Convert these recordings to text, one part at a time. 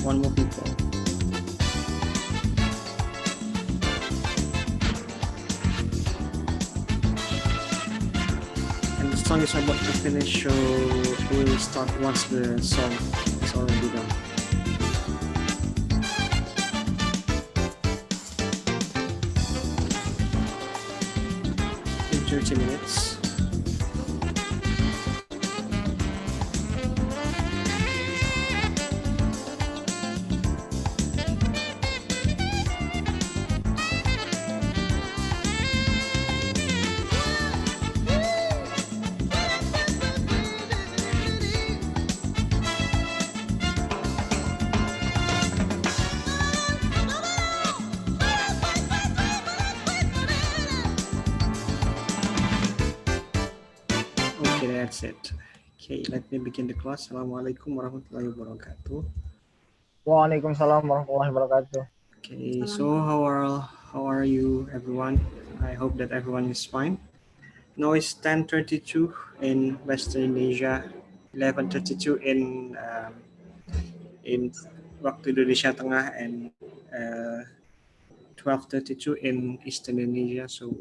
one more people. And the song is about to finish, so we'll start once the song is already done. In 30 minutes. That's it. Okay, let me begin the class. Assalamualaikum warahmatullahi wabarakatuh. Waalaikumsalam warahmatullahi wabarakatuh. Okay, so how are you, everyone? I hope that everyone is fine. Now it's 10:32 in Western Asia, 11:32 in waktu Indonesia Tengah, and 12:32 in Eastern Indonesia. So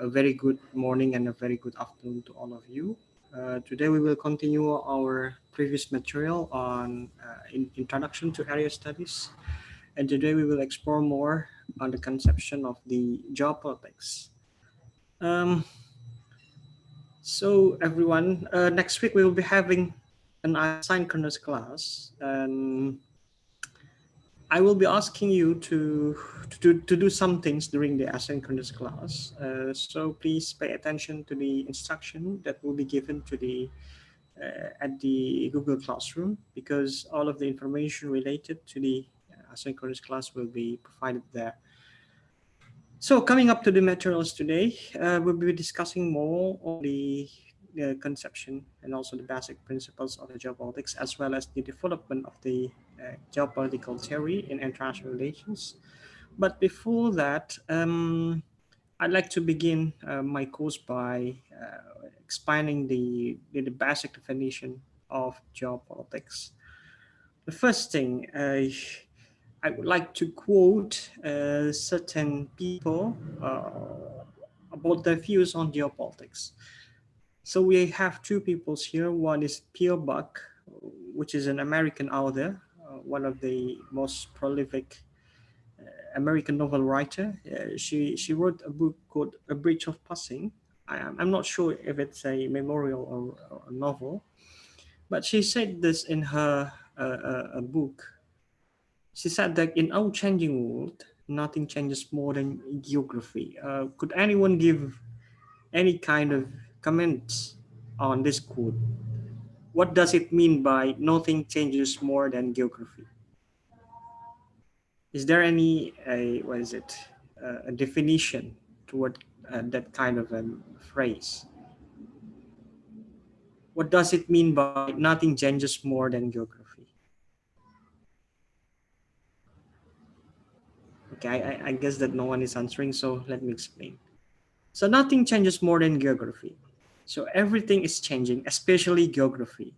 a very good morning and a very good afternoon to all of you. Today we will continue our previous material on introduction to area studies, and today we will explore more on the conception of the geopolitics. So everyone, next week we will be having an asynchronous class, and I will be asking you to do some things during the asynchronous class. So please pay attention to the instruction that will be given to the at the Google Classroom, because all of the information related to the asynchronous class will be provided there. So coming up to the materials today, we'll be discussing more on the conception and also the basic principles of the geopolitics, as well as the development of the geopolitical theory in international relations. But before that, I'd like to begin my course by explaining the basic definition of geopolitics. The first thing, I would like to quote certain people about their views on geopolitics. So we have two peoples here. One is Pierre Buck, which is an American author, one of the most prolific American novel writer. She wrote a book called A Bridge of Passing. I'm not sure if it's a memorial or a novel, but she said this in her a book. She said that in our changing world, nothing changes more than geography. Could anyone give any kind of comments on this quote? What does it mean by nothing changes more than geography? Is there any a definition toward that kind of a phrase? What does it mean by nothing changes more than geography? Okay, I guess that no one is answering, so let me explain. So nothing changes more than geography. So everything is changing, especially geography.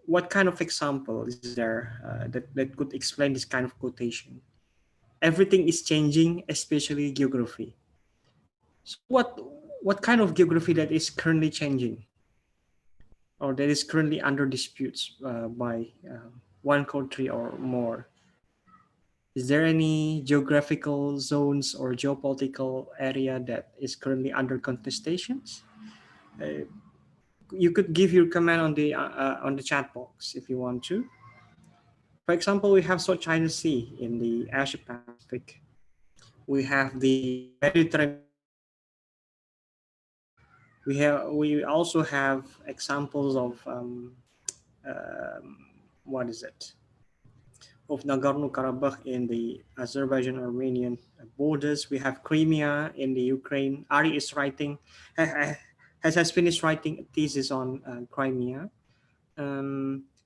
What kind of example is there that could explain this kind of quotation? Everything is changing, especially geography. So what kind of geography that is currently changing, or that is currently under disputes by one country or more? Is there any geographical zones or geopolitical area that is currently under contestations? You could give your comment on the chat box if you want to. For example, we have South China Sea in the Asia Pacific. We have the Mediterranean. We also have examples of what is it? Of Nagorno-Karabakh in the Azerbaijan-Armenian borders. We have Crimea in the Ukraine. Ari is writing, has finished writing a thesis on Crimea.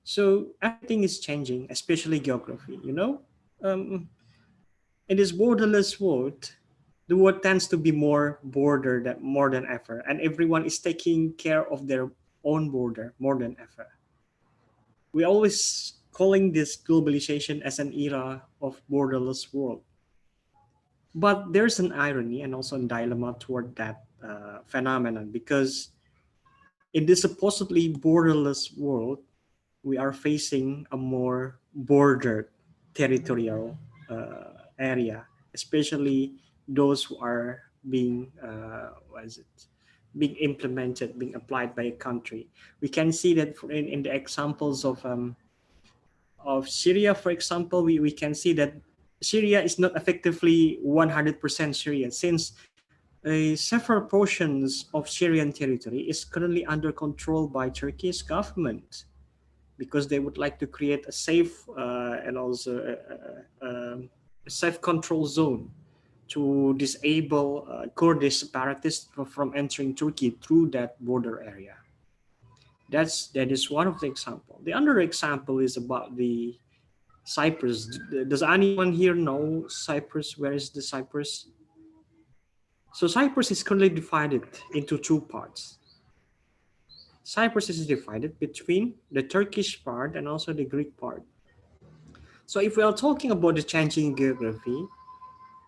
So everything is changing, especially geography. You know, in this borderless world, the world tends to be more than ever, and everyone is taking care of their own border more than ever. We always calling this globalization as an era of borderless world. But there's an irony and also a dilemma toward that phenomenon, because in this supposedly borderless world, we are facing a more bordered territorial area, especially those who are being what is it being implemented, being applied by a country. We can see that in the examples of Syria, for example, we can see that Syria is not effectively 100% Syria, since several portions of Syrian territory is currently under control by Turkey's government, because they would like to create a safe and also a safe control zone to disable Kurdish separatists from entering Turkey through that border area. That is one of the example. The other example is about the Cyprus. Does anyone here know Cyprus? Where is the Cyprus? So Cyprus is currently divided into two parts. Cyprus is divided between the Turkish part and also the Greek part. So if we are talking about the changing geography,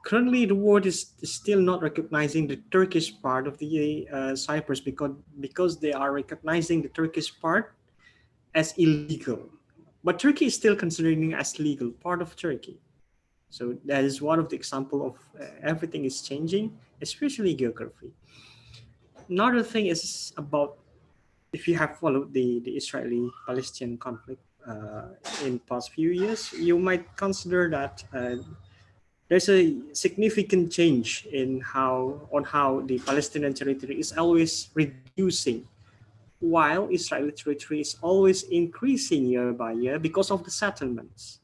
currently the world is still not recognizing the Turkish part of the Cyprus, because they are recognizing the Turkish part as illegal. But Turkey is still considering it as legal part of Turkey. So that is one of the example of everything is changing, especially geography. Another thing is about, if you have followed the Israeli-Palestinian conflict in past few years, you might consider that there's a significant change in how the Palestinian territory is always reducing, while Israeli territory is always increasing year by year because of the settlements.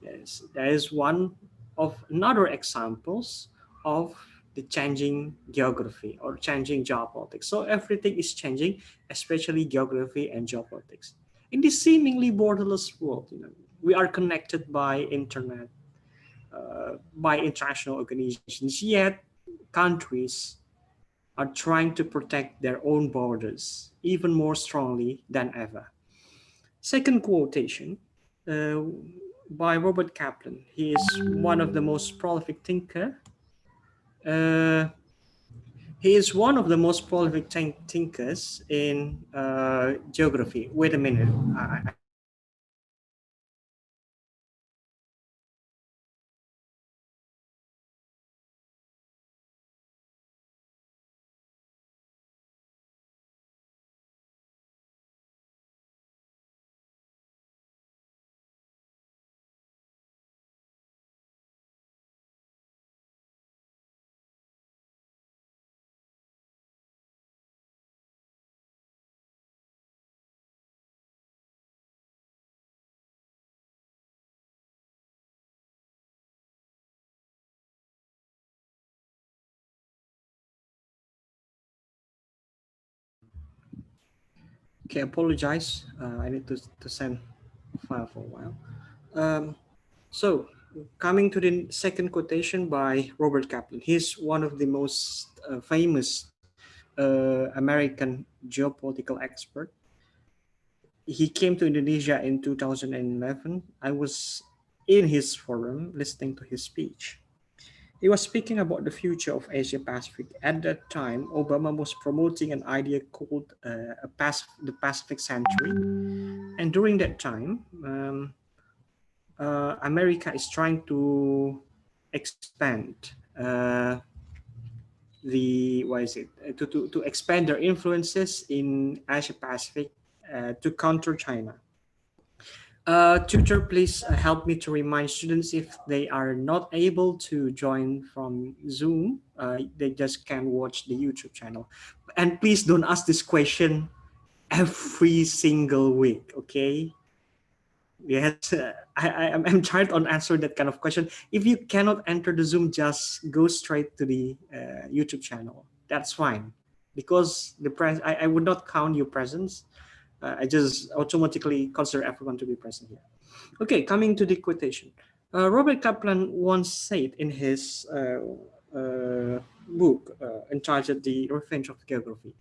Yes, that is one of another examples of the changing geography or changing geopolitics. So everything is changing, especially geography and geopolitics. In this seemingly borderless world, we are connected by internet, by international organizations, yet countries are trying to protect their own borders even more strongly than ever. Second quotation uh, by Robert Kaplan. He is one of the most prolific thinker. Uh, he is one of the most prolific thinkers in geography. Wait a minute. I need to Okay, apologize. I need to send a file for a while. Um, so, coming to the second quotation by Robert Kaplan. He's one of the most famous American geopolitical expert. He came to Indonesia in 2011. I was in his forum listening to his speech. He was speaking about the future of Asia Pacific. At that time, Obama was promoting an idea called the Pacific Century. And during that time, America is trying to expand the what is it to expand their influences in Asia Pacific to counter China. Tutor, please help me to remind students if they are not able to join from Zoom, they just can watch the YouTube channel. And please don't ask this question every single week, okay? Yes, I'm tired on answering that kind of question. If you cannot enter the Zoom, just go straight to the YouTube channel. That's fine, because I would not count your presence. I just automatically consider everyone to be present here. Okay, coming to the quotation. Robert Kaplan once said in his book entitled The Revenge of Geography,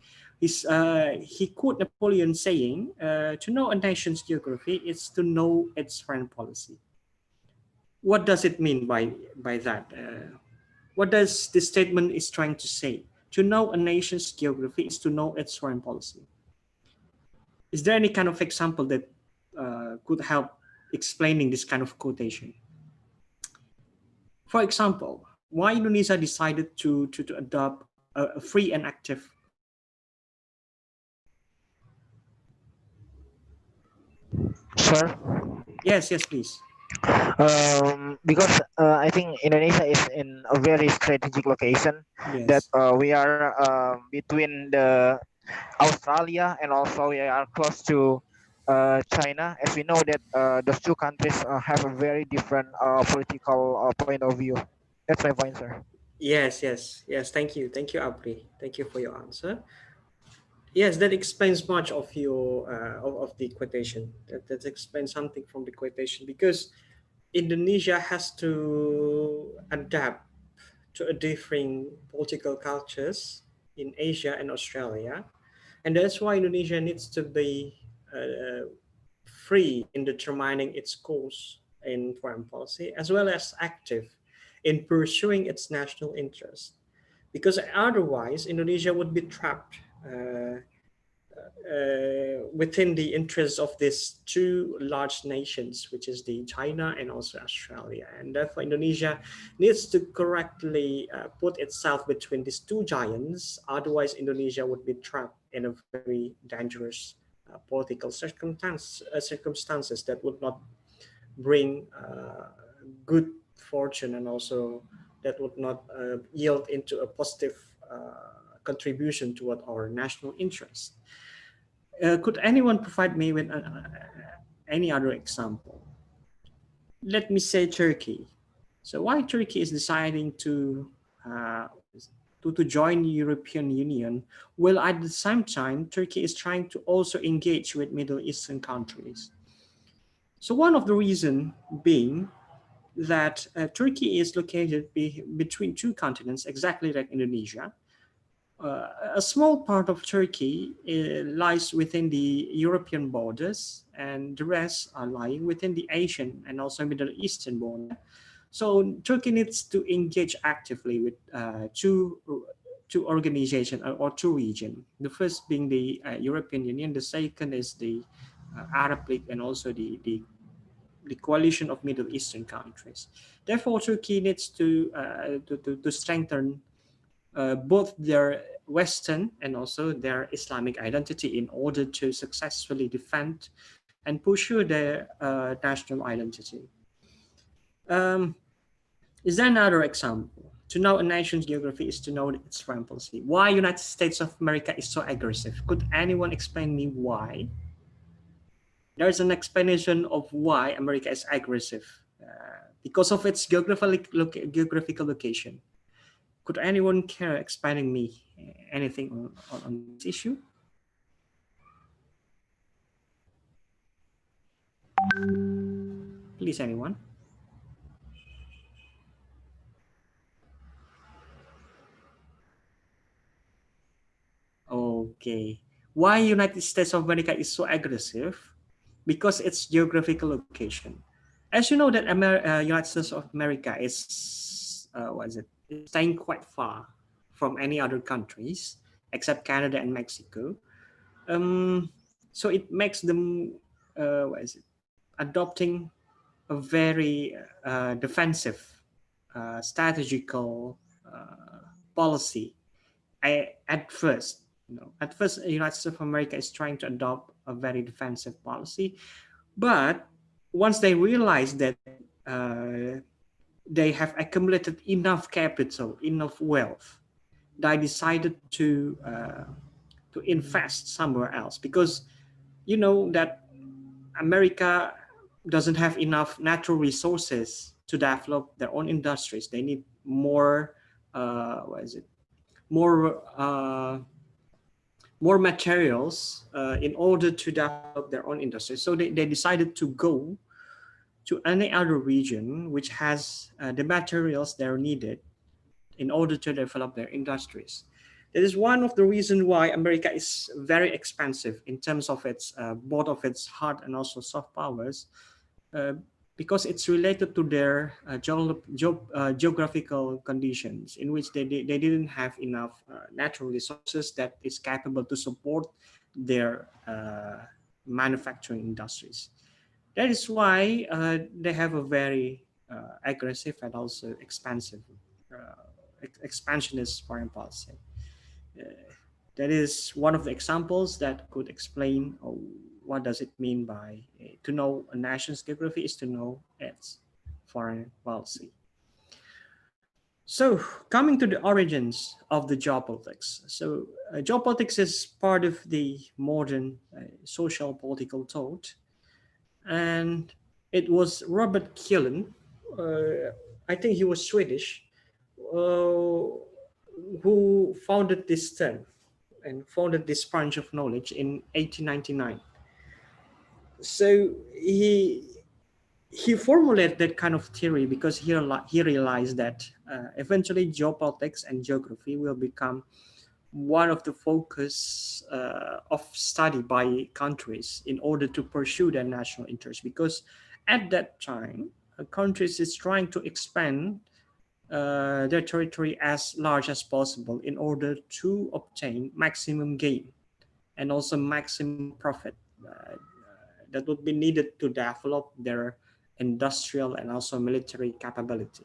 He quote Napoleon saying, "To know a nation's geography is to know its foreign policy." What does it mean by that? What does this statement is trying to say? To know a nation's geography is to know its foreign policy. Is there any kind of example that could help explaining this kind of quotation? For example, why Indonesia decided to adopt a free and active. Sure. Yes, yes, please. Because I think Indonesia is in a very strategic location that Yes. we are between the Australia and also we are close to China. As we know that those two countries have a very different political point of view. That's my point, sir. Yes, yes, yes. Thank you, Apri. Thank you for your answer. Yes, that explains much of your of the quotation. That explains something from the quotation because Indonesia has to adapt to a different political cultures in Asia and Australia, and that's why Indonesia needs to be free in determining its course in foreign policy as well as active in pursuing its national interest. Because otherwise, Indonesia would be trapped within the interests of these two large nations, which is the China and also Australia, and therefore Indonesia needs to correctly put itself between these two giants. Otherwise, Indonesia would be trapped in a very dangerous political circumstances that would not bring good fortune and also that would not yield into a positive contribution toward our national interest. Could anyone provide me with any other example? Let me say Turkey. So why Turkey is deciding uh, to join the European Union, while at the same time Turkey is trying to also engage with Middle Eastern countries. So one of the reason being that Turkey is located between two continents, exactly like Indonesia. A small part of Turkey lies within the European borders, and the rest are lying within the Asian and also Middle Eastern border. So Turkey needs to engage actively with two organizations or two regions. The first being the European Union, the second is the Arab League and also the coalition of Middle Eastern countries. Therefore, Turkey needs to strengthen both their Western and also their Islamic identity in order to successfully defend and pursue their national identity. Um, is there another example? To know a nation's geography is to know its foreign policy. Why United States of America is so aggressive? Could anyone explain me why? There's an explanation of why America is aggressive because of its geographical location. Could anyone care explaining me anything on this issue? Please, anyone? Okay. Why United States of America is so aggressive? Because its geographical location. As you know that United States of America is what is it? Is staying quite far from any other countries except Canada and Mexico. Um, so it makes them what is it? Adopting a very defensive, strategical policy. At first, at first, the United States of America is trying to adopt a very defensive policy, but once they realize that they have accumulated enough capital, enough wealth, they decided to invest somewhere else because you know that America doesn't have enough natural resources to develop their own industries. They need more, what is it? More, more materials in order to develop their own industries. So they decided to go to any other region which has the materials that are needed in order to develop their industries. That is one of the reasons why America is very expensive in terms of its both of its hard and also soft powers, uh, because it's related to their geographical conditions in which they didn't have enough natural resources that is capable to support their manufacturing industries. That is why they have a very aggressive and also expansive expansionist foreign policy. Uh, that is one of the examples that could explain what does it mean by to know a nation's geography is to know its foreign policy. So coming to the origins of the geopolitics. So geopolitics is part of the modern social political thought, and it was Robert Killen, I think he was Swedish, uh, who founded this term and founded this branch of knowledge in 1899. So he formulated that kind of theory because he realized that eventually geopolitics and geography will become one of the focus of study by countries in order to pursue their national interests, because at that time countries is trying to expand their territory as large as possible in order to obtain maximum gain and also maximum profit that would be needed to develop their industrial and also military capability.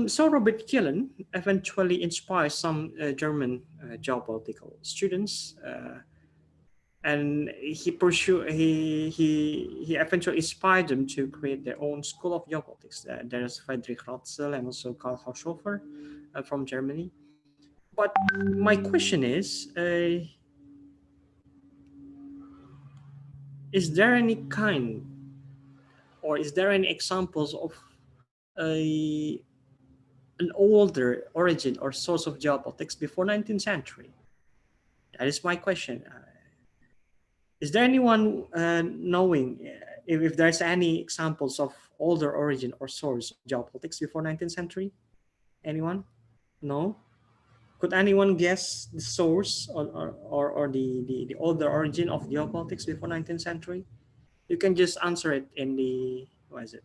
So Robert Killen eventually inspired some German geopolitical students, and he eventually inspired them to create their own school of geopolitics. There's Friedrich Ratzel and also Karl Haushofer from Germany. But my question is there any kind or is there any examples of a an older origin or source of geopolitics before 19th century? That is my question. Is there anyone knowing if there's any examples of older origin or source of geopolitics before 19th century? Anyone? No? Could anyone guess the source or the older origin of geopolitics before 19th century? You can just answer it in the, what is it?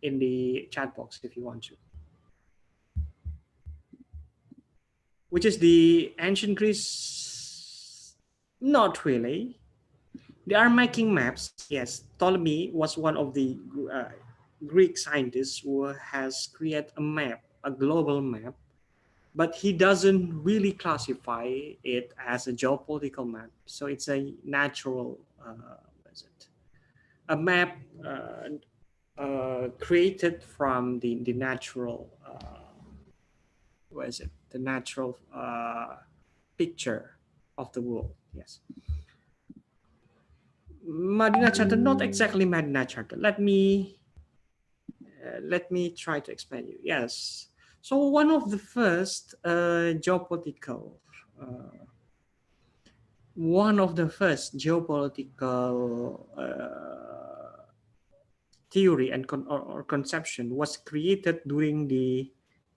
In the chat box if you want to. Which is the ancient Greece? Not really. They are making maps. Yes, Ptolemy was one of the uh, Greek scientists who has created a map, a global map, but he doesn't really classify it as a geopolitical map. So it's a natural, what is it? A map created from the natural, what is it? The natural picture of the world. Yes. Madina Charter, not exactly Madina Charter. Let me try to explain you. Yes. So uh, one of the first geopolitical theory and or conception was created during the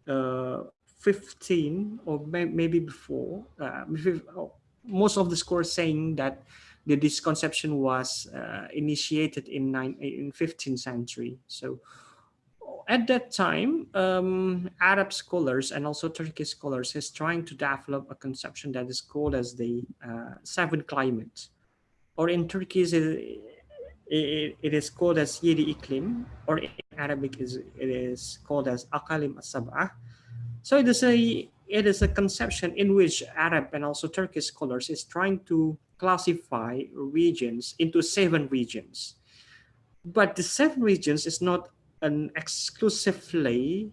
uh, 15 or maybe before. Most of the scholars saying that this conception was initiated in 15th century. So at that time, Arab scholars and also Turkish scholars is trying to develop a conception that is called as the seven climates, or in Turkey it is called as Yedi Iklim, or in Arabic it is called as Akalim As-Sab'ah. So it is a conception in which Arab and also Turkish scholars is trying to classify regions into seven regions. But the seven regions is not an exclusively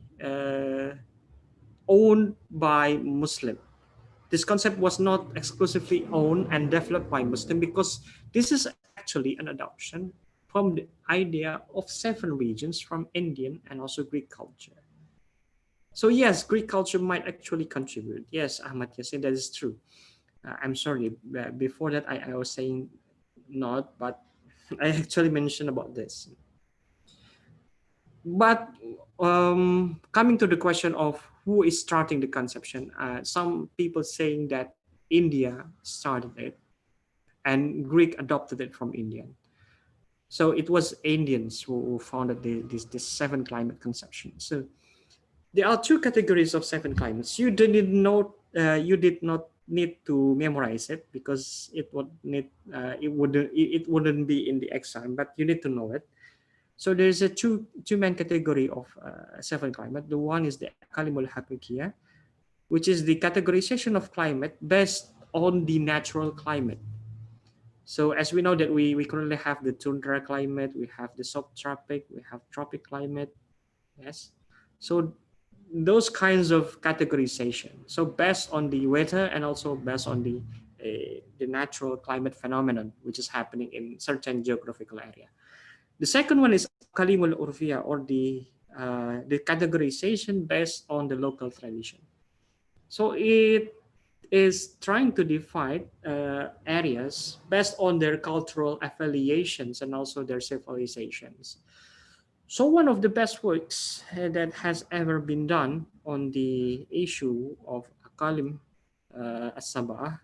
owned by Muslim. This concept was not exclusively owned and developed by Muslim, because this is actually an adoption from the idea of seven regions from Indian and also Greek culture. So yes, Greek culture might actually contribute. Yes, Ahmad Yassin, that is true. I'm sorry. Before that, I was saying not, but I actually mentioned about this. But coming to the question of who is starting the conception. Some people saying that India started it and Greek adopted it from Indian. So it was Indians who founded this seven climate conception. So there are two categories of seven climates. You did not need to memorize it because it wouldn't be in the exam, but you need to know it. So there's a two main category of seven climate. The one is the akalimul haqiqiyah, which is the categorization of climate based on the natural climate. So as we know that we currently have the tundra climate, we have the subtropic, we have tropic climate. Yes. So those kinds of categorization. So based on the weather and also based on the natural climate phenomenon which is happening in certain geographical area. The second one is kalimul urfiya, or the categorization based on the local tradition. So it is trying to define areas based on their cultural affiliations and also their civilizations. So one of the best works that has ever been done on the issue of Akalim As-Sabah,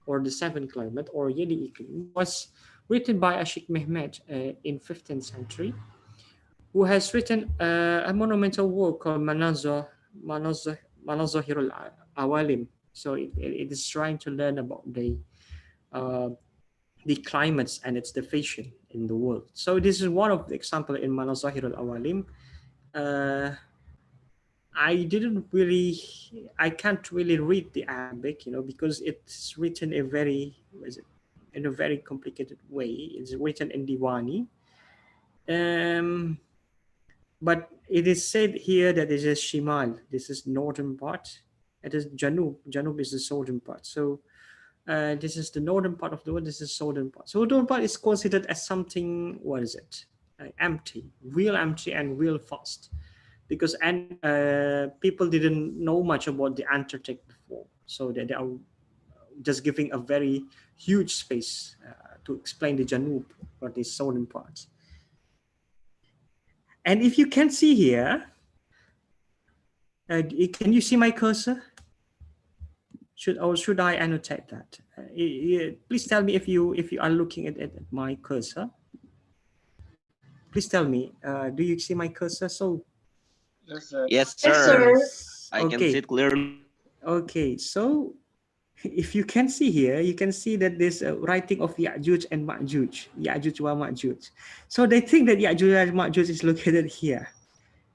or the seven climate, or Yedi Iklim, was written by Ashik Mehmet in 15th century, who has written a monumental work called Manazahirul Awalim. So it is trying to learn about uh, the climates and its division in the world. So this is one of the example in Manazahirul Awalim. Uh, I can't really read the Arabic, because it's written in a very complicated way. It's written in Diwani. Um, but it is said here that this is Shimal. This is northern part. It is Janub. Janub is the southern part. So this is the northern part of the world. This is southern part. So northern part is considered as something. What is it? Empty, and real fast, because people didn't know much about the Antarctic before, so they are just giving a very huge space to explain the Janub, or the southern parts. And if you can see here, can you see my cursor? Should I annotate that? Please tell me if you are looking at my cursor. Please tell me. Do you see my cursor? So Yes, Yes, sir. sir. I can see it clearly. Okay, so if you can see here, you can see that there's a writing of Ya'juj and Ma'juj, Ya'juj wa Ma'juj. So they think that Ya'juj and Ma'juj is located here,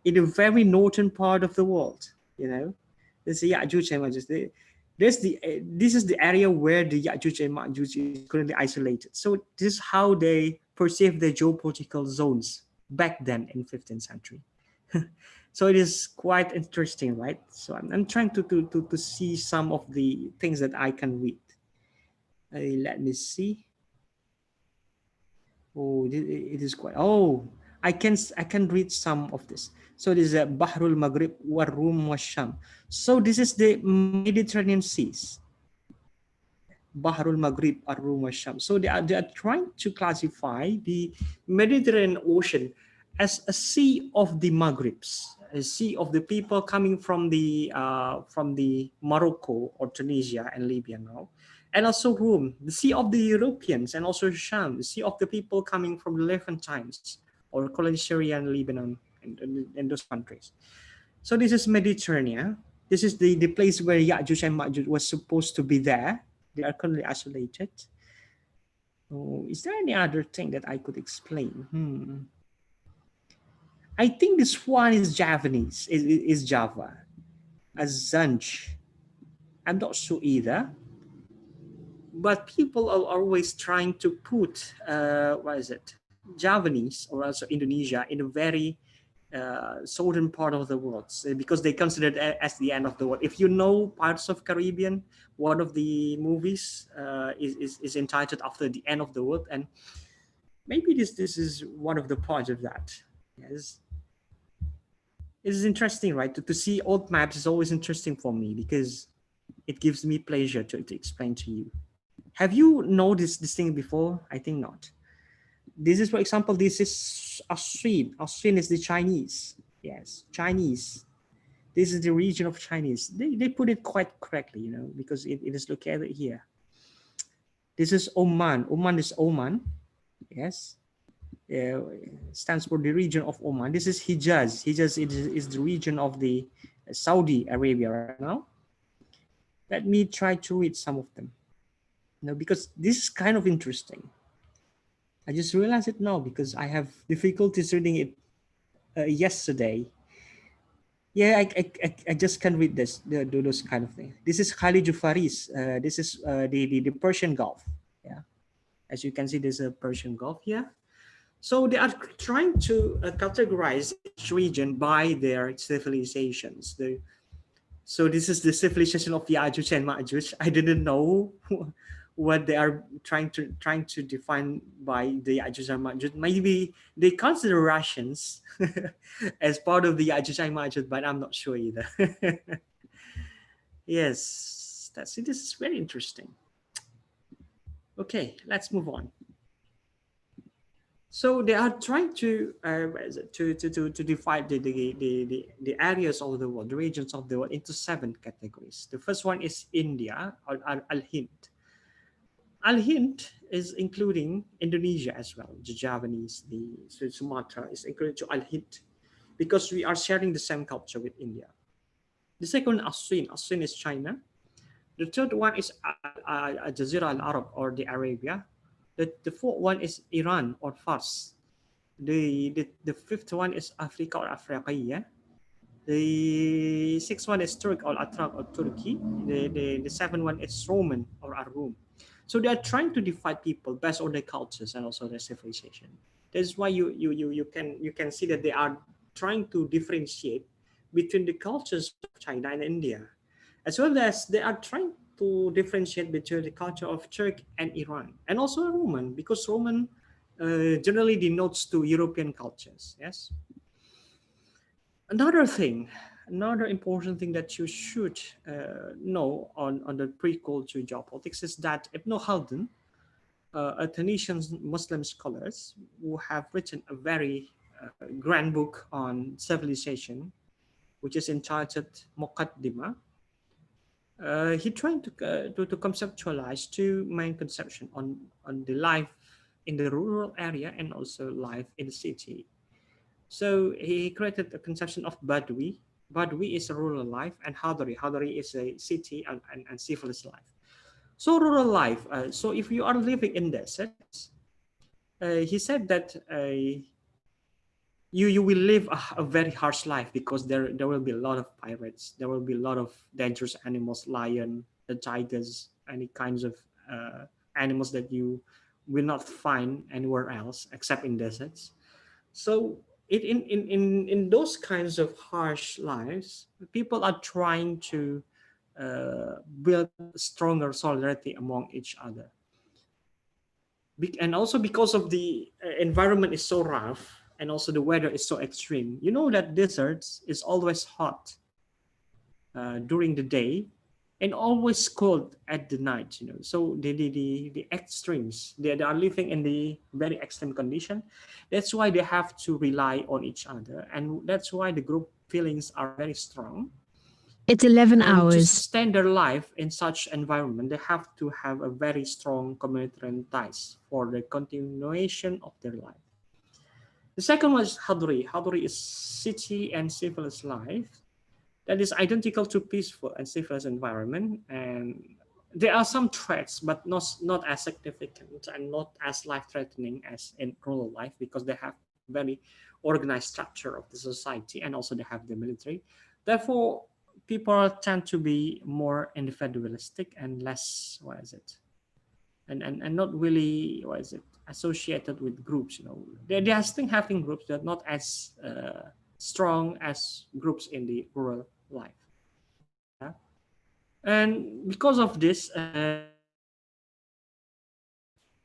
in the very northern part of the world. There's the Ya'juj and Ma'juj. This is the area where the Ya'juj and Ma'juj is currently isolated. So this is how they perceive the geopolitical zones back then in 15th century. So it is quite interesting, right? So I'm trying to see some of the things that I can read. Let me see. Oh, it is quite. Oh, I can read some of this. So this is a Bahrul Maghrib wa Rum wa Sham. So this is the Mediterranean seas. Bahrul Maghrib wa Rum wa Sham. So they are trying to classify the Mediterranean Ocean as a sea of the Maghribs, a sea of the people coming from the Morocco or Tunisia and Libya now, and also Rome, the sea of the Europeans, and also Sham, the sea of the people coming from the Levantines or colonial Syria and Lebanon and those countries. So this is Mediterranean. This is the place where Ya'juj and Ma'juj was supposed to be there. They are currently isolated. Oh, is there any other thing that I could explain? I think this one is Javanese, is Java. Azanj. I'm not sure either. But people are always trying to put, Javanese or also Indonesia in a very southern part of the world, because they consider it as the end of the world. If you know Pirates of Caribbean, one of the movies is entitled after the end of the world, and maybe this is one of the parts of that. Yes. It is interesting, right? To see old maps is always interesting for me because it gives me pleasure to explain to you. Have you noticed this thing before? I think not. This is, for example, this is Austrian. Austrian is the Chinese. Yes, Chinese. This is the region of Chinese. They put it quite correctly, because it is located here. This is Oman. Oman is Oman. Yes. Stands for the region of Oman. This is Hijaz. Hijaz is the region of the Saudi Arabia right now. Let me try to read some of them. Because this is kind of interesting. I just realized it now because I have difficulties reading it yesterday. Yeah, I just can't read those kind of things. This is Khalid Faris. This is the Persian Gulf. Yeah, as you can see, there's a Persian Gulf here. So they are trying to categorize each region by their civilizations. So this is the civilization of Ya'juj and Ma'juj. I didn't know what they are trying to define by the Ya'juj and Ma'juj. Maybe they consider Russians as part of the Ya'juj and Ma'juj, but I'm not sure either. Yes, this is very interesting. Okay, let's move on. So they are trying to divide the areas of the world, the regions of the world, into 7 categories. The first one is India, or Al-Hind. Al-Hind is including Indonesia as well. The Javanese, the Sumatra is included to Al-Hind because we are sharing the same culture with India. The second, Aswin. Aswin is China. The third one is Jazira al-Arab, or the Arabia. The fourth one is Iran, or Fars. The fifth one is Africa, or Afriqiya. The sixth one is Turk, or Atrak, or Turkey. The seventh one is Roman, or Arum. So they are trying to divide people based on their cultures and also their civilization. That's why you can see that they are trying to differentiate between the cultures of China and India, as well as they are trying to differentiate between the culture of Turkey and Iran, and also Roman, because Roman generally denotes to European cultures. Yes. Another important thing that you should know on the prequel to geopolitics is that Ibn Khaldun, a Tunisian Muslim scholars who have written a very grand book on civilization, which is entitled Muqaddimah. He tried to conceptualize 2 main conceptions on the life in the rural area and also life in the city. So he created a conception of Badwi. Badwi is a rural life, and Hadari. Hadari is a city and civilized life. So rural life. So if you are living in deserts, he said that you will live a very harsh life because there will be a lot of pirates. There will be a lot of dangerous animals, lion, the tigers, any kinds of animals that you will not find anywhere else except in deserts. So in those kinds of harsh lives, people are trying to build stronger solidarity among each other. And also because of the environment is so rough, and also the weather is so extreme. You know that deserts is always hot during the day and always cold at the night. So the extremes, they are living in the very extreme condition. That's why they have to rely on each other, and that's why the group feelings are very strong. It's 11 and hours. To sustain their life in such environment, they have to have a very strong communitarian ties for the continuation of their life. The second one is Hadri. Hadri is city and civilized life that is identical to peaceful and civilized environment. And there are some threats, but not as significant and not as life-threatening as in rural life, because they have very organized structure of the society, and also they have the military. Therefore, people tend to be more individualistic and less, and not really, associated with groups. They are still having groups that are not as strong as groups in the rural life. Yeah? And because of this,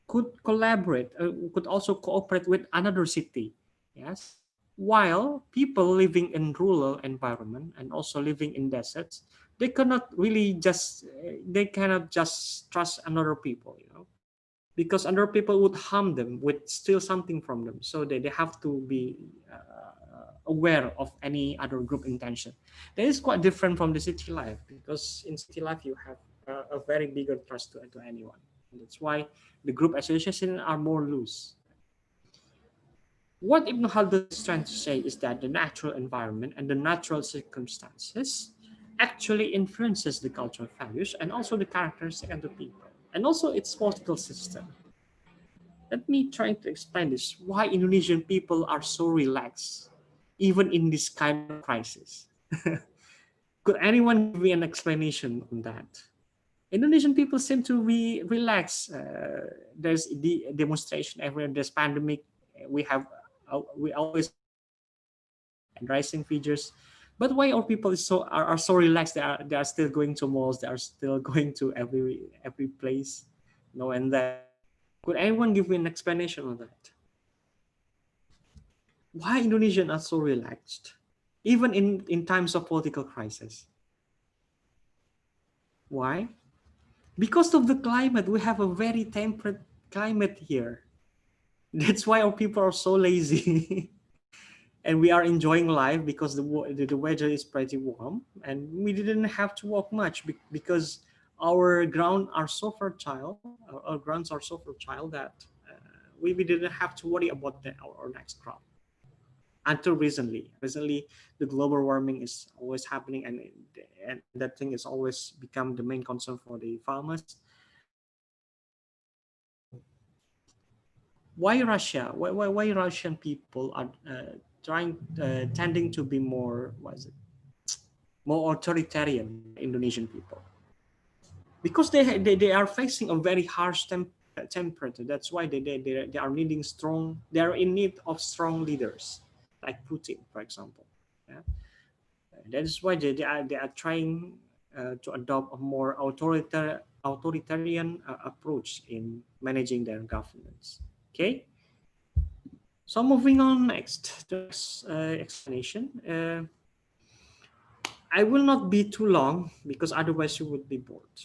could collaborate, could also cooperate with another city. Yes. While people living in rural environment and also living in deserts, they cannot just trust another people, because other people would harm them, would steal something from them. So they have to be aware of any other group intention. That is quite different from the city life, because in city life you have a very bigger trust to anyone. And that's why the group association are more loose. What Ibn Khaldun is trying to say is that the natural environment and the natural circumstances actually influences the cultural values and also the characteristics of the people, and also its political system. Let me try to explain this. Why Indonesian people are so relaxed, even in this kind of crisis. Could anyone give me an explanation on that? Indonesian people seem to be relaxed. There's the demonstration everywhere. There's pandemic. We always have and rising figures. But why our people are so relaxed? They are still going to malls. They are still going to every place, now and then. Could anyone give me an explanation on that? Why Indonesians are so relaxed, even in times of political crisis? Why? Because of the climate. We have a very temperate climate here. That's why our people are so lazy. And we are enjoying life because the weather is pretty warm, and we didn't have to walk much because our ground are so fertile. Our grounds are so fertile that we didn't have to worry about our next crop until recently. Recently, the global warming is always happening, and that thing is always become the main concern for the farmers. So why Russia? Why Russian people are tending to be more, what is it, more authoritarian than Indonesian people? Because they are facing a very harsh temperature. That's why they are needing strong. They are in need of strong leaders like Putin, for example. Yeah, that is why they are trying to adopt a more authoritarian approach in managing their governments. Okay. So moving on next to next explanation. I will not be too long because otherwise you would be bored.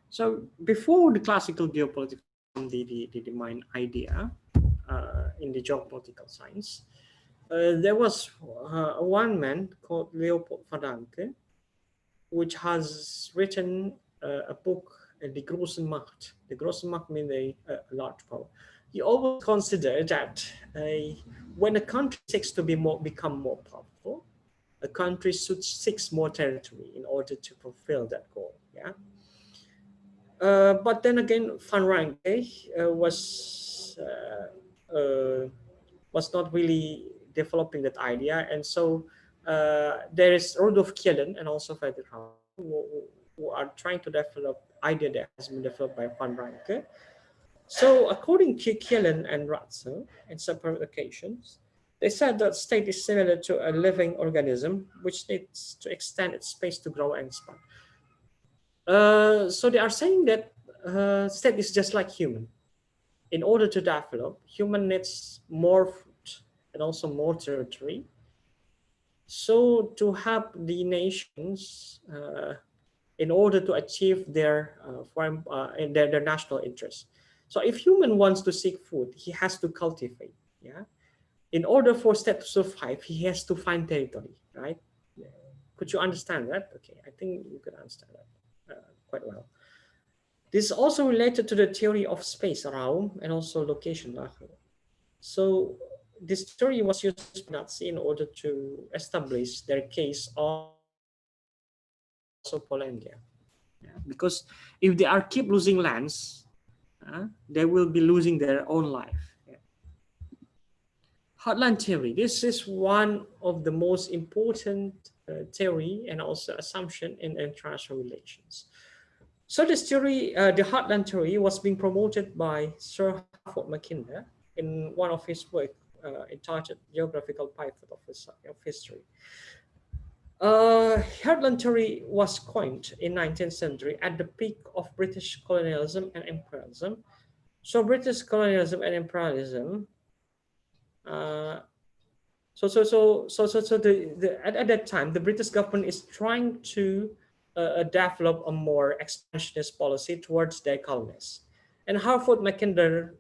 So before the classical geopolitics, the main idea in the geopolitical science, there was one man called Leopold Vadanke, which has written a book, The Große Macht. The Große Macht means a large power. He always considered that when a country seeks to become more powerful, a country should seek more territory in order to fulfill that goal. Yeah. But then again, Van Ranke was not really developing that idea, and so there is Rudolf Kielen and also Frederick Halford who are trying to develop idea that has been developed by Van Ranke. So according to Kielen and Ratzel, in separate occasions, they said that state is similar to a living organism which needs to extend its space to grow and expand. So they are saying that state is just like human. In order to develop, human needs more food and also more territory. So to help the nations in order to achieve their national interests. So if human wants to seek food, he has to cultivate. Yeah. In order for state to survive, he has to find territory. Right. Could you understand that? Okay, I think you could understand that quite well. This is also related to the theory of space, Raum, and also location, Lache. So this theory was used by Nazi in order to establish their case on Czechoslovakia and also Polandia. Yeah, because if they are keep losing lands, they will be losing their own life. Yeah. Heartland theory. This is one of the most important theory and also assumption in international relations. So this theory, the Heartland theory, was being promoted by Sir Halford Mackinder in one of his work entitled Geographical Pivot of History. Heartland theory was coined in 19th century at the peak of British colonialism and imperialism. So British colonialism and imperialism. At that time, the British government is trying to develop a more expansionist policy towards their colonies. And Halford Mackinder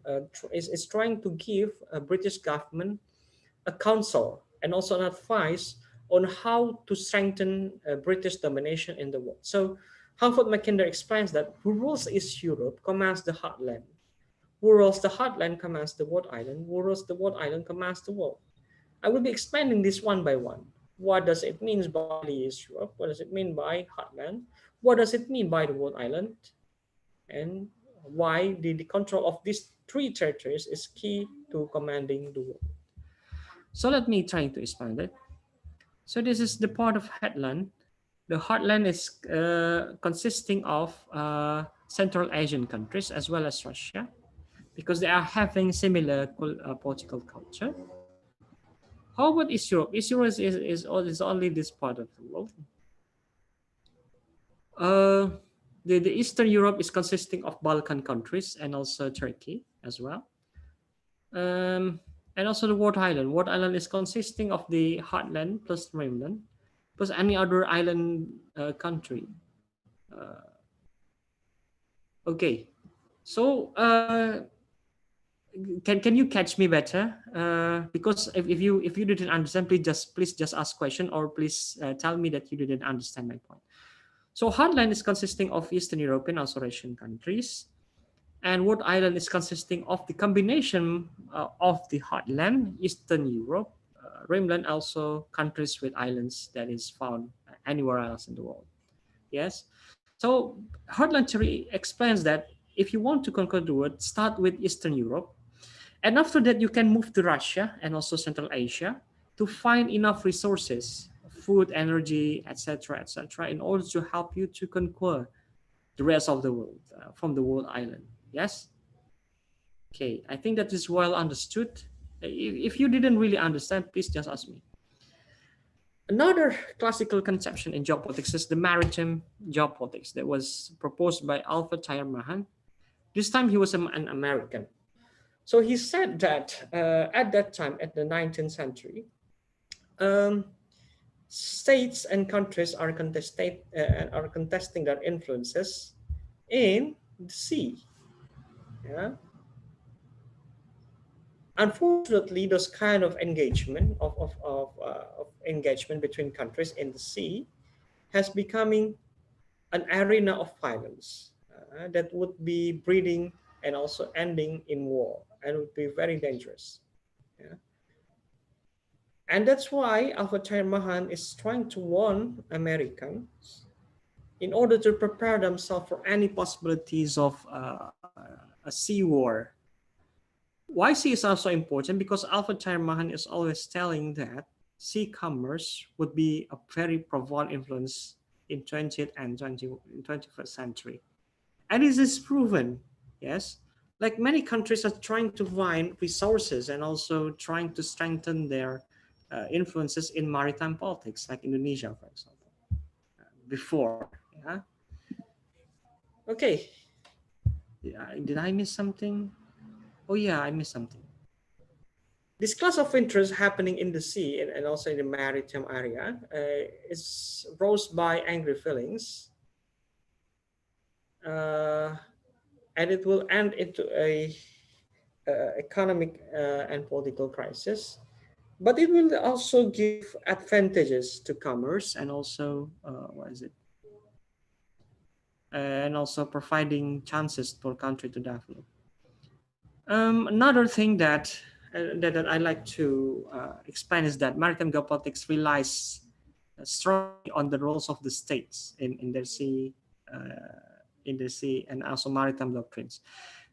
is trying to give a British government a counsel and also an advice on how to strengthen British domination in the world. So Halford Mackinder explains that who rules East Europe commands the heartland. Who rules the heartland commands the world island. Who rules the world island commands the world. I will be expanding this one by one. What does it mean by the East Europe? What does it mean by heartland? What does it mean by the world island? And why the control of these three territories is key to commanding the world. So let me try to explain it. So this is the part of heartland. The heartland is consisting of Central Asian countries as well as Russia, because they are having similar political culture. How about East Europe? East Europe is only this part of the world. Uh, the Eastern Europe is consisting of Balkan countries and also Turkey as well. And also the World Island. World Island is consisting of the Heartland plus Rimland plus any other island country. Okay, so can you catch me better? Because if you didn't understand, please just ask question, or please tell me that you didn't understand my point. So Heartland is consisting of Eastern European, also Russian countries, and World Island is consisting of the combination of the Heartland, Eastern Europe, Rimland, also countries with islands that is found anywhere else in the world. Yes. So Heartland theory explains that if you want to conquer the world, start with Eastern Europe, and after that you can move to Russia and also Central Asia to find enough resources, food, energy, etc., in order to help you to conquer the rest of the world from the world island. Yes. Okay, I think that is well understood. If you didn't really understand, please just ask me. Another classical conception in geopolitics is the maritime geopolitics that was proposed by Alfred Thayer Mahan. This time he was an American. So he said that at that time, at the 19th century, states and countries are contesting their influences in the sea. Yeah. Unfortunately, those kind of engagement of engagement between countries in the sea has becoming an arena of violence that would be breeding and also ending in war, and would be very dangerous. Yeah. And that's why Alfred Mahan is trying to warn Americans in order to prepare themselves for any possibilities of a sea war. Why sea is also important? Because Alfred Mahan is always telling that sea commerce would be a very profound influence in 20th and 21st century. And this is proven, yes. Like many countries are trying to find resources and also trying to strengthen their influences in maritime politics, like Indonesia, for example, before. Yeah. Okay. Yeah, did I miss something? Oh yeah, I missed something. This class of interest happening in the sea and also in the maritime area is rose by angry feelings, and it will end into a economic and political crisis. But it will also give advantages to commerce and also what is it? And also providing chances for country to develop. Another thing that I like to explain is that maritime geopolitics relies strongly on the roles of the states in their sea, and also maritime doctrines.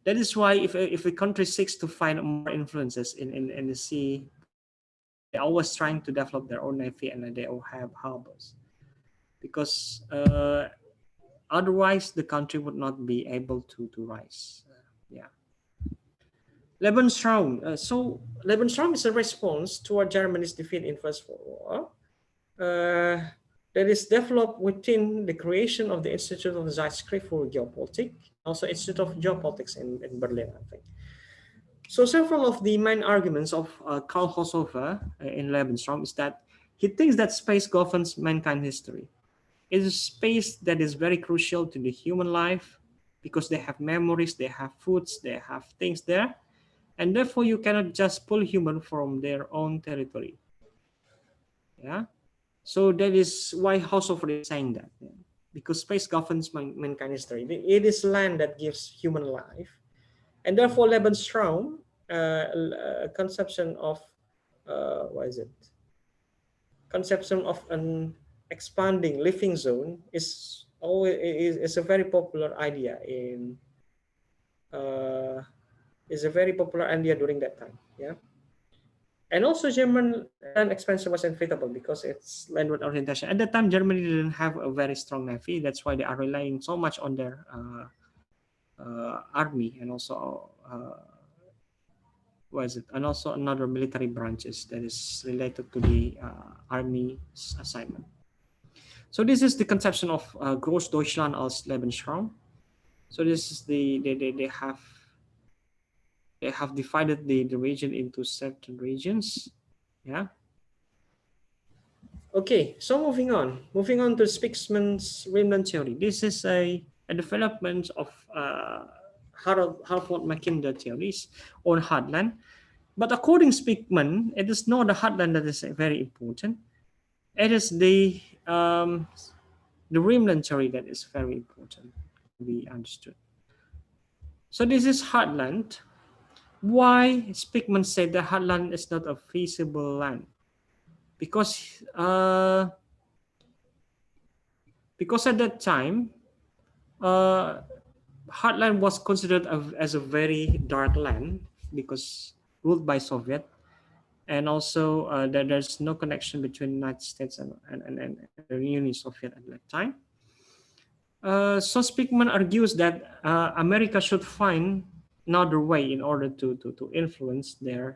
That is why if a country seeks to find more influences in the sea, they're always trying to develop their own navy and they all have harbors, because otherwise the country would not be able to rise. Yeah. Lebensraum. So Lebensraum is a response toward Germany's defeat in First World War that is developed within the creation of the Institute of Zeitschrift for Geopolitics, also Institute of Geopolitics in Berlin, I think. So several of the main arguments of Karl Hosover in Lebensraum is that he thinks that space governs mankind history. It is space that is very crucial to the human life because they have memories, they have foods, they have things there. And therefore, you cannot just pull human from their own territory. Yeah. So that is why Halford is saying that. Yeah. Because space governs mankind history. It is land that gives human life. And therefore Lebensraum, a conception of, what is it? Conception of an expanding living zone is always is a very popular idea in is a very popular idea during that time. Yeah. And also German land expansion was inevitable because it's landward orientation. At that time, Germany didn't have a very strong navy. That's why they are relying so much on their army, and also what is it? And also another military branches that is related to the army assignment. So this is the conception of Großdeutschland als Lebensraum. So this is they have divided the region into certain regions. Yeah. Okay, so moving on to Spykman's Rimland theory. This is a development of Halford Mackinder theories on Heartland. But according to Spykman, it is not the Heartland that is very important. It is the Rimland theory that is very important to be understood. So this is Heartland. Why Spykman said that Heartland is not a feasible land? Because at that time, Heartland was considered as a very dark land because ruled by Soviet, and also that there's no connection between United States and the Union Soviet at that time. So Spykman argues that America should find another way in order to influence their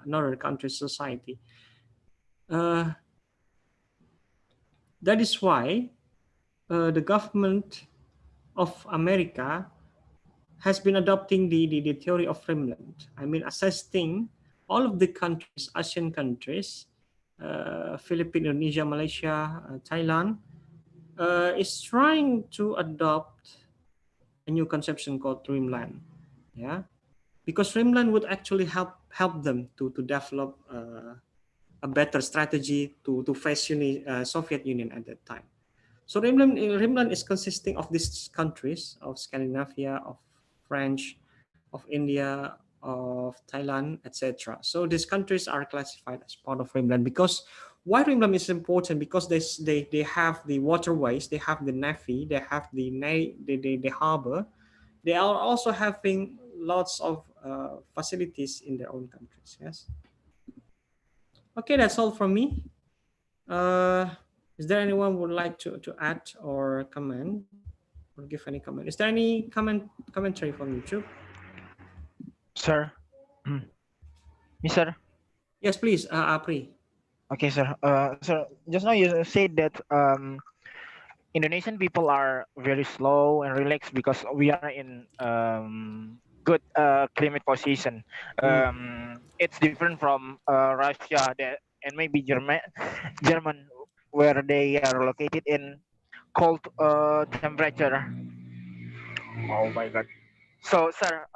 another country's society. That is why the government of America has been adopting the theory of Rimland. I mean, assessing all of the countries, Asian countries, Philippines, Indonesia, Malaysia, Thailand, is trying to adopt a new conception called Rimland. Yeah, because Rimland would actually help them to develop a better strategy to face Soviet Union at that time. So Rimland is consisting of these countries of Scandinavia, of French, of India, of Thailand, etc. So these countries are classified as part of Rimland. Because why Rimland is important? Because they have the waterways, they have the navy, they have the harbor. They are also having lots of facilities in their own countries. Yes. Okay, that's all from me. Is there anyone would like to add or comment or give any comment? Is there any commentary from YouTube? Sir, Sir. Yes, please, Apri. Okay, sir. Sir, just now you said that Indonesian people are very slow and relaxed because we are in good climate position. It's different from Russia and maybe German, where they are located in cold temperature. Oh my God. So, sir,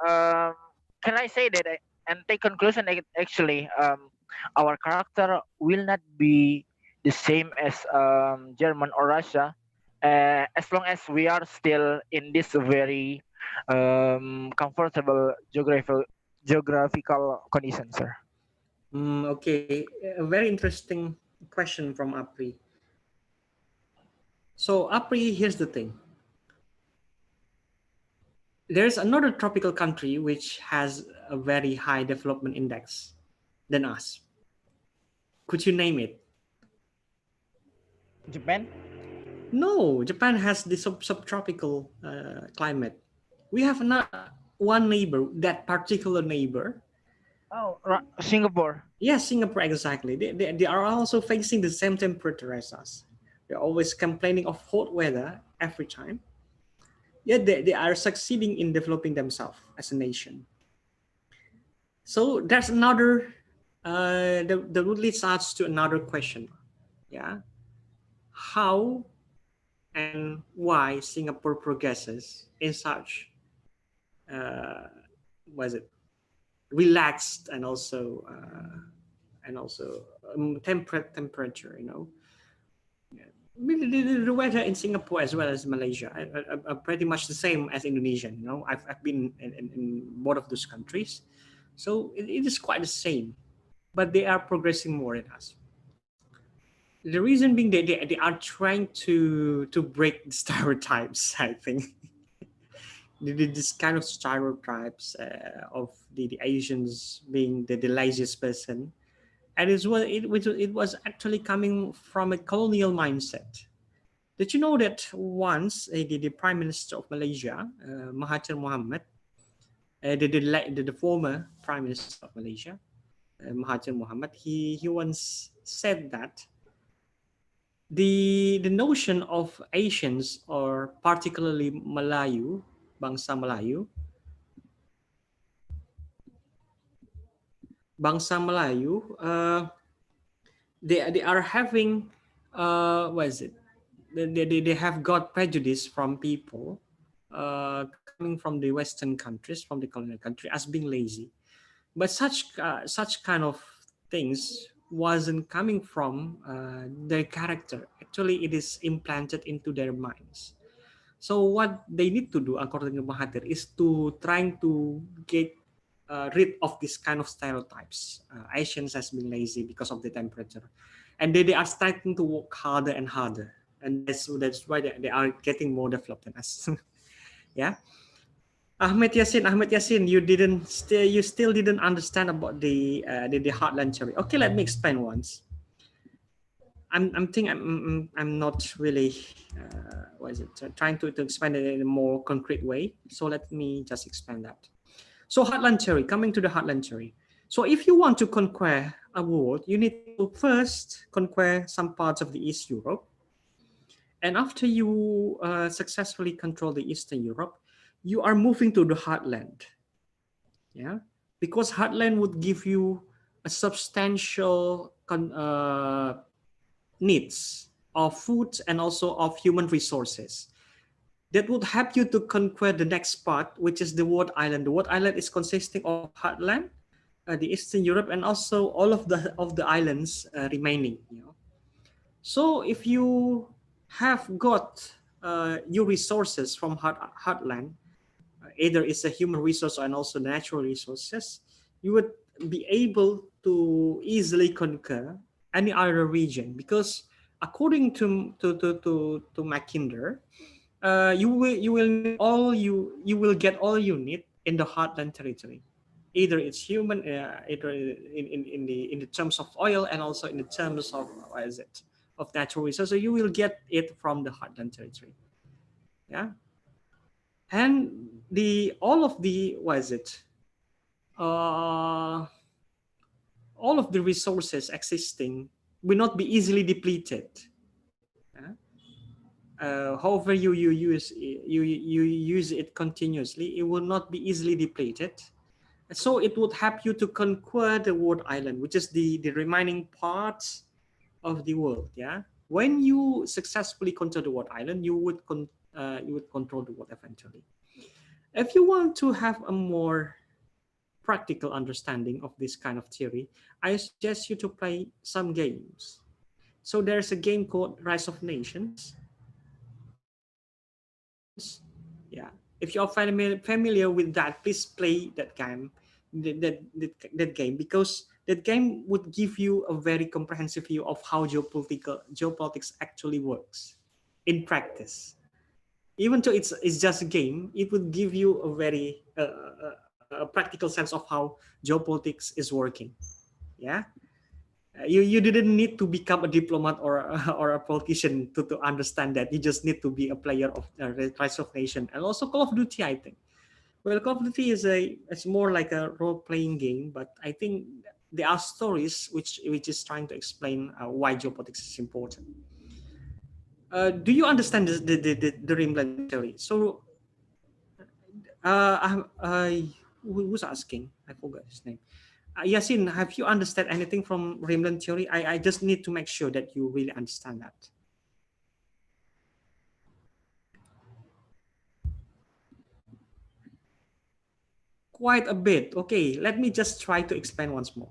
can I say that and take conclusion that actually our character will not be the same as German or Russia, as long as we are still in this very comfortable geographical condition, sir. Okay, a very interesting question from Apri. So Apri, here's the thing. There's another tropical country which has a very high development index than us. Could you name it? Japan? No, Japan has the subtropical climate. We have not one neighbor, that particular neighbor. Oh, Singapore. Yes, Singapore, exactly. They are also facing the same temperature as us. They're always complaining of hot weather every time. Yet they are succeeding in developing themselves as a nation. So that's another, that would lead us to another question. Yeah. How and why Singapore progresses in such, was it relaxed and also and also temperate temperature. The weather in Singapore as well as Malaysia are pretty much the same as Indonesian. I've been in both of those countries, so it is quite the same, but they are progressing more than us. The reason being they are trying to break the stereotypes, I think. This kind of stereotypes of the Asians being the laziest person, and it was actually coming from a colonial mindset. Did you know that once the Prime Minister of Malaysia, Mahathir Mohamad, the former Prime Minister of Malaysia, Mahathir Mohamad, he once said that the notion of Asians, or particularly Melayu, bangsa Melayu, they are having what is it? They have got prejudice from people coming from the Western countries, from the colonial country, as being lazy. But such kind of things wasn't coming from their character. Actually, it is implanted into their minds. So what they need to do, according to Mahathir, is to trying to get rid of this kind of stereotypes. Asians has been lazy because of the temperature, and they are starting to work harder and harder, and that's why they are getting more developed than us. Yeah. Ahmed Yassin, you still didn't understand about the Heartland theory. Okay, let me explain once. I'm not really what is it, trying to explain it in a more concrete way. So let me just explain that. So Heartland theory, coming to the Heartland theory. So if you want to conquer a world, you need to first conquer some parts of the East Europe. And after you successfully control the Eastern Europe, you are moving to the Heartland. Yeah, because Heartland would give you a substantial needs of food and also of human resources that would help you to conquer the next part, which is the World Island. The World Island is consisting of Heartland, the Eastern Europe, and also all of the islands remaining. So if you have got your resources from Heartland, either it's a human resource and also natural resources, you would be able to easily conquer any other region, because according to Mackinder, you will need all you will get all you need in the Heartland territory. Either it's human, either in the terms of oil, and also in the terms of what is it, of natural resources. So you will get it from the Heartland territory. Yeah, and the all of the what is it, uh, all of the resources existing will not be easily depleted. Yeah? However you use it continuously, it will not be easily depleted. So it would help you to conquer the world island, which is the remaining parts of the world. Yeah, when you successfully control the world island, you would control the world eventually. If you want to have a more practical understanding of this kind of theory, I suggest you to play some games. So there's a game called Rise of Nations. Yeah, if you're familiar with that, please play that game. That game, because that game would give you a very comprehensive view of how geopolitics actually works in practice. Even though it's just a game, it would give you a very a practical sense of how geopolitics is working. Yeah, you didn't need to become a diplomat or or a politician to understand that. You just need to be a player of Rise of Nation and also Call of Duty, I think. Well, Call of Duty it's more like a role playing game, but I think there are stories which is trying to explain why geopolitics is important. Do you understand the Rimland theory? So who's asking? I forgot his name. Yasin, have you understand anything from Rimland theory? I just need to make sure that you really understand that. Quite a bit. Okay, let me just try to explain once more.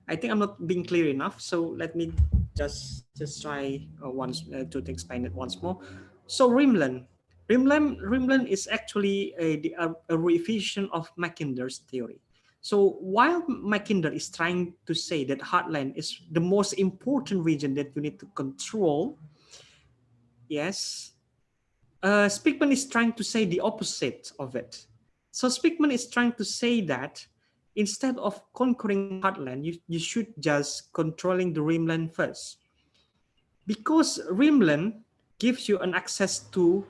I think I'm not being clear enough, so let me just try once to explain it once more. So Rimland is actually a revision of Mackinder's theory. So while Mackinder is trying to say that Heartland is the most important region that you need to control, yes, Spykman is trying to say the opposite of it. So Spykman is trying to say that instead of conquering the Heartland, you should just controlling the Rimland first. Because Rimland gives you an access to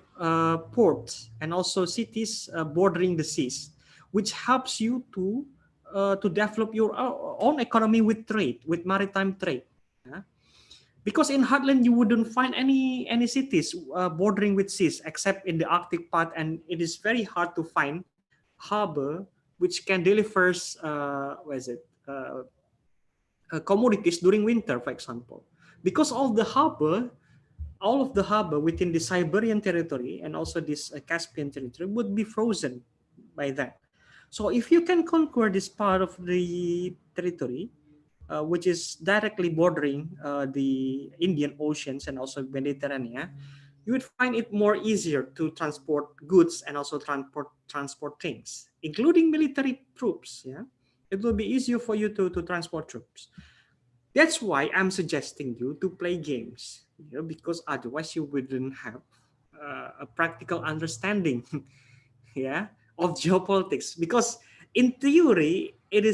ports and also cities bordering the seas, which helps you to develop your own economy with trade, with maritime trade. Yeah? Because in Heartland you wouldn't find any cities bordering with seas except in the Arctic part, and it is very hard to find harbor which can deliver commodities during winter, for example. Because all of the harbor within the Siberian territory and also this Caspian territory would be frozen by that. So if you can conquer this part of the territory, which is directly bordering the Indian Oceans and also Mediterranean, you would find it more easier to transport goods and also transport things, including military troops. Yeah, it will be easier for you to transport troops. That's why I'm suggesting you to play games, because otherwise you wouldn't have a practical understanding, yeah, of geopolitics. Because in theory, it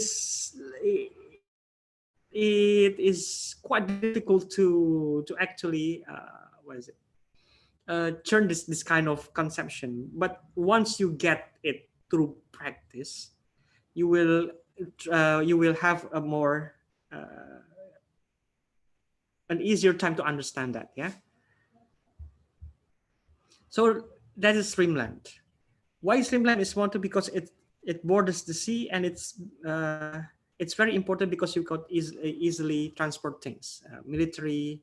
is quite difficult to actually turn this kind of conception. But once you get it through practice, you will have a more an easier time to understand that. Yeah. So that is Rimland. Why is Rimland is wanted? Because it borders the sea, and it's very important because you could easily transport things, military,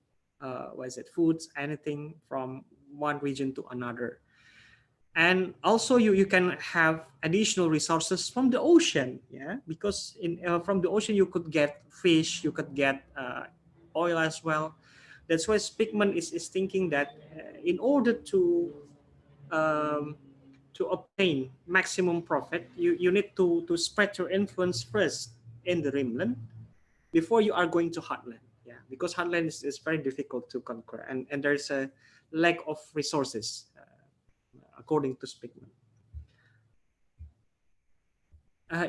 foods, anything from one region to another. And also you can have additional resources from the ocean, yeah, because from the ocean you could get fish, you could get oil as well. That's why Spykman is thinking that in order um, to obtain maximum profit, you need to spread your influence first in the Rimland before you are going to Heartland. Yeah, because Heartland is very difficult to conquer, and there's a lack of resources, according to Spykman.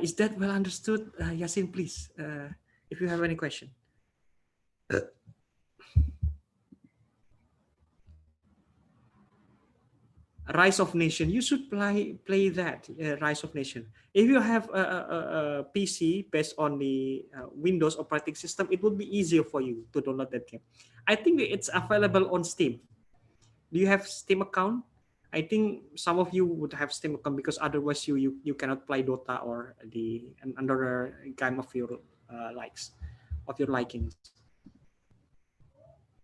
Is that well understood, Yasin? Please, if you have any question. Rise of Nation. You should play that Rise of Nation. If you have a PC based on the Windows operating system, it would be easier for you to download that game. I think it's available on Steam. Do you have Steam account? I think some of you would have Steam account, because otherwise you cannot play Dota or another game of your likings.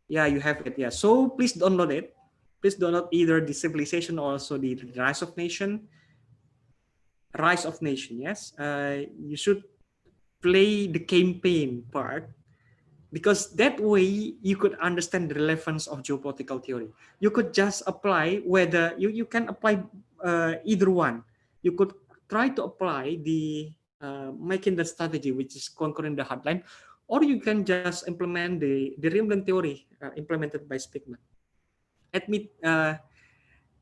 Yeah, you have it. Yeah, so please download it. Please download either the Civilization or also the Rise of Nation. Rise of Nation, yes. You should play the campaign part, because that way you could understand the relevance of geopolitical theory. You could just apply whether you can apply either one. You could try to apply the Mackinder strategy, which is conquering the Heartland, or you can just implement the Rimland theory implemented by Spykman. Admit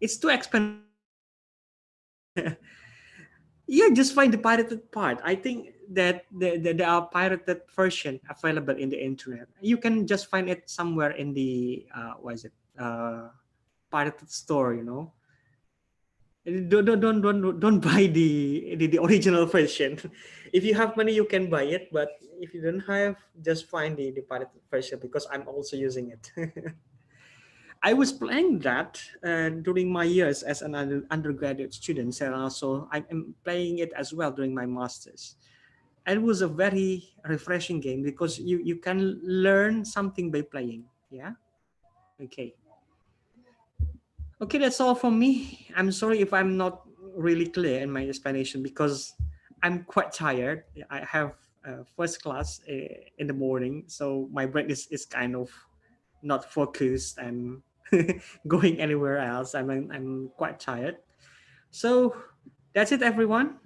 it's too expensive. Yeah, just find the pirated part. I think that there are pirated version available in the internet. You can just find it somewhere in the pirated store. Don't buy the original version. If you have money, you can buy it. But if you don't have, just find the pirated version, because I'm also using it. I was playing that during my years as an undergraduate student, and also I'm playing it as well during my master's. And it was a very refreshing game, because you can learn something by playing. Yeah. Okay. Okay, that's all from me. I'm sorry if I'm not really clear in my explanation, because I'm quite tired. I have first class in the morning, so my brain is kind of not focused and going anywhere else. I'm quite tired. So that's it, everyone.